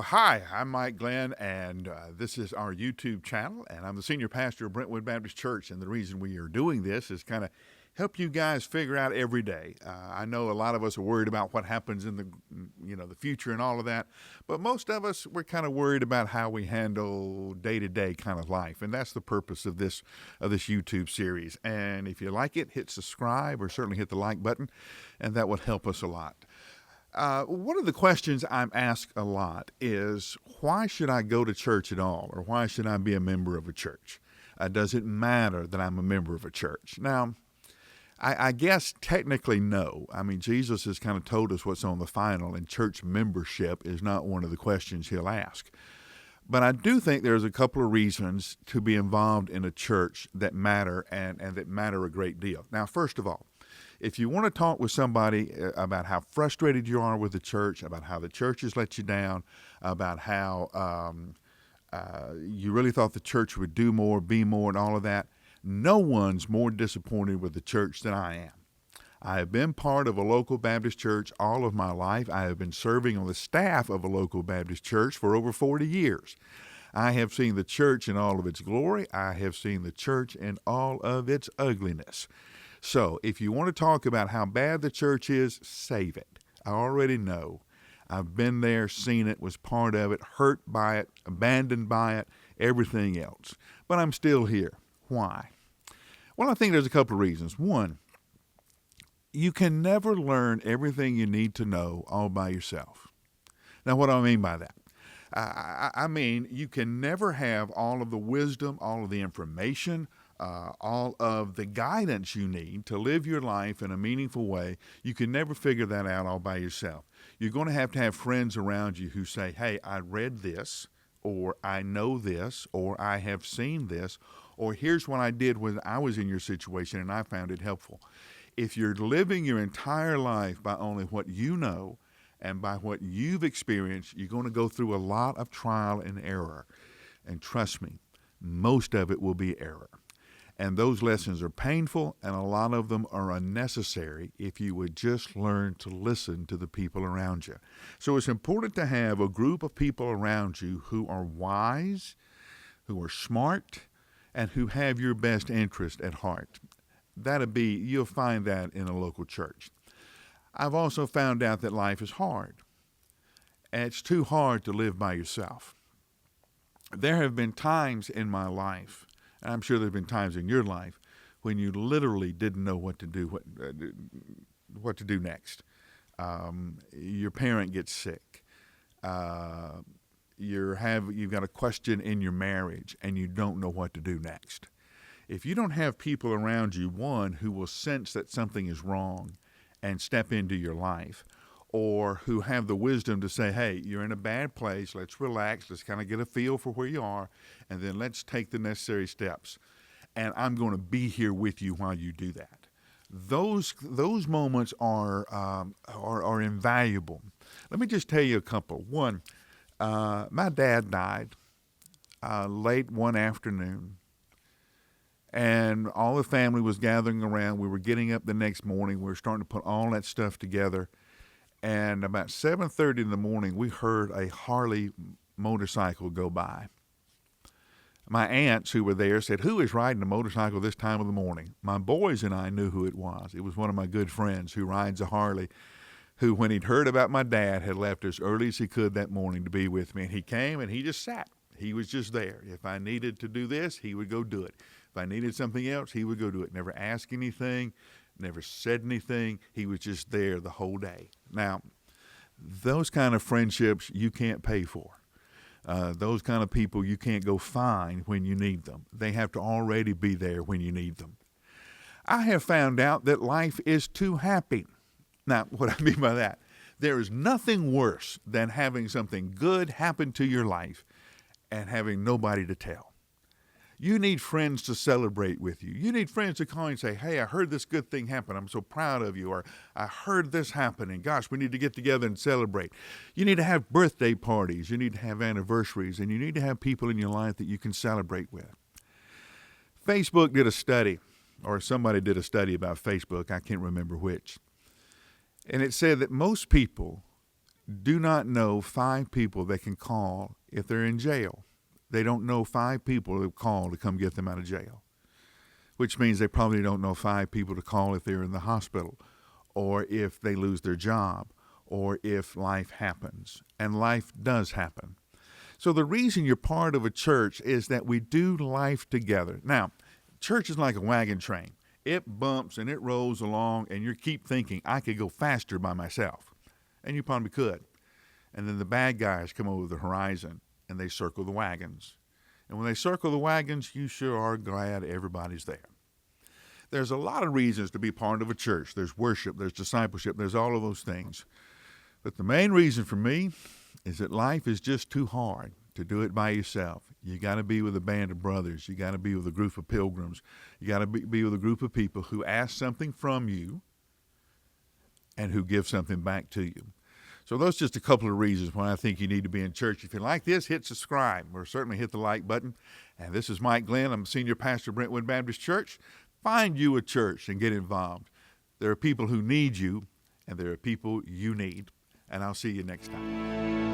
Hi, I'm Mike Glenn, and this is our YouTube channel, and I'm the senior pastor of Brentwood Baptist Church. And the reason we are doing this is kind of help you guys figure out every day. I know a lot of us are worried about what happens in the future and all of that, but most of us we're kind of worried about how we handle day-to-day kind of life, and that's the purpose of this YouTube series. And if you like it, hit subscribe or certainly hit the like button, and that would help us a lot. One of the questions I'm asked a lot is, why should I go to church at all? Or why should I be a member of a church? Does it matter that I'm a member of a church? Now, I guess technically no. I mean, Jesus has kind of told us what's on the final, and church membership is not one of the questions he'll ask. But I do think there's a couple of reasons to be involved in a church that matter and that matter a great deal. Now, first of all, if you want to talk with somebody about how frustrated you are with the church, about how the church has let you down, about how you really thought the church would do more, be more, and all of that, no one's more disappointed with the church than I am. I have been part of a local Baptist church all of my life. I have been serving on the staff of a local Baptist church for over 40 years. I have seen the church in all of its glory. I have seen the church in all of its ugliness. So if you want to talk about how bad the church is, save it. I already know. I've been there, seen it, was part of it, hurt by it, abandoned by it, everything else. But I'm still here. Why? Well, I think there's a couple of reasons. One, you can never learn everything you need to know all by yourself. Now, what do I mean by that? I mean, you can never have all of the wisdom, all of the information, all of the guidance you need to live your life in a meaningful way. You can never figure that out all by yourself. You're going to have friends around you who say, hey, I read this, or I know this, or I have seen this, or here's what I did when I was in your situation and I found it helpful. If you're living your entire life by only what you know and by what you've experienced, you're going to go through a lot of trial and error. And trust me, most of it will be error. And those lessons are painful, and a lot of them are unnecessary if you would just learn to listen to the people around you. So it's important to have a group of people around you who are wise, who are smart, and who have your best interest at heart. You'll find that in a local church. I've also found out that life is hard, and it's too hard to live by yourself. There have been times in my life, and I'm sure there have been times in your life, when you literally didn't know what to do, what to do next. Your parent gets sick. You've got a question in your marriage, and you don't know what to do next. If you don't have people around you, one, who will sense that something is wrong and step into your life, or who have the wisdom to say, hey, you're in a bad place, let's relax, let's kind of get a feel for where you are, and then let's take the necessary steps. And I'm going to be here with you while you do that. Those moments are invaluable. Let me just tell you a couple. One, my dad died late one afternoon, and all the family was gathering around. We were getting up the next morning. We were starting to put all that stuff together. And about 7:30 in the morning, we heard a Harley motorcycle go by. My aunts who were there said, who is riding a motorcycle this time of the morning? My boys and I knew who it was. It was one of my good friends who rides a Harley, who, when he'd heard about my dad, had left as early as he could that morning to be with me. And he came and he just sat. He was just there. If I needed to do this, he would go do it. If I needed something else, he would go do it. Never asked anything, never said anything. He was just there the whole day. Now, those kind of friendships you can't pay for. Those kind of people you can't go find when you need them. They have to already be there when you need them. I have found out that life is too happy. Now, what I mean by that, there is nothing worse than having something good happen to your life and having nobody to tell. You need friends to celebrate with you. You need friends to call and say, hey, I heard this good thing happen. I'm so proud of you. Or I heard this happen, and gosh, we need to get together and celebrate. You need to have birthday parties. You need to have anniversaries, and you need to have people in your life that you can celebrate with. Facebook did a study, or somebody did a study about Facebook. I can't remember which. And it said that most people do not know 5 people they can call if they're in jail. They don't know 5 people to call to come get them out of jail, which means they probably don't know 5 people to call if they're in the hospital, or if they lose their job, or if life happens. And life does happen. So the reason you're part of a church is that we do life together. Now, church is like a wagon train. It bumps and it rolls along, and you keep thinking, I could go faster by myself. And you probably could. And then the bad guys come over the horizon, and they circle the wagons. And when they circle the wagons, you sure are glad everybody's there. There's a lot of reasons to be part of a church. There's worship, there's discipleship, there's all of those things. But the main reason for me is that life is just too hard to do it by yourself. You got to be with a band of brothers. You got to be with a group of pilgrims. You got to be with a group of people who ask something from you and who give something back to you. So those are just a couple of reasons why I think you need to be in church. If you like this, hit subscribe, or certainly hit the like button. And this is Mike Glenn. I'm Senior Pastor, Brentwood Baptist Church. Find you a church and get involved. There are people who need you, and there are people you need. And I'll see you next time.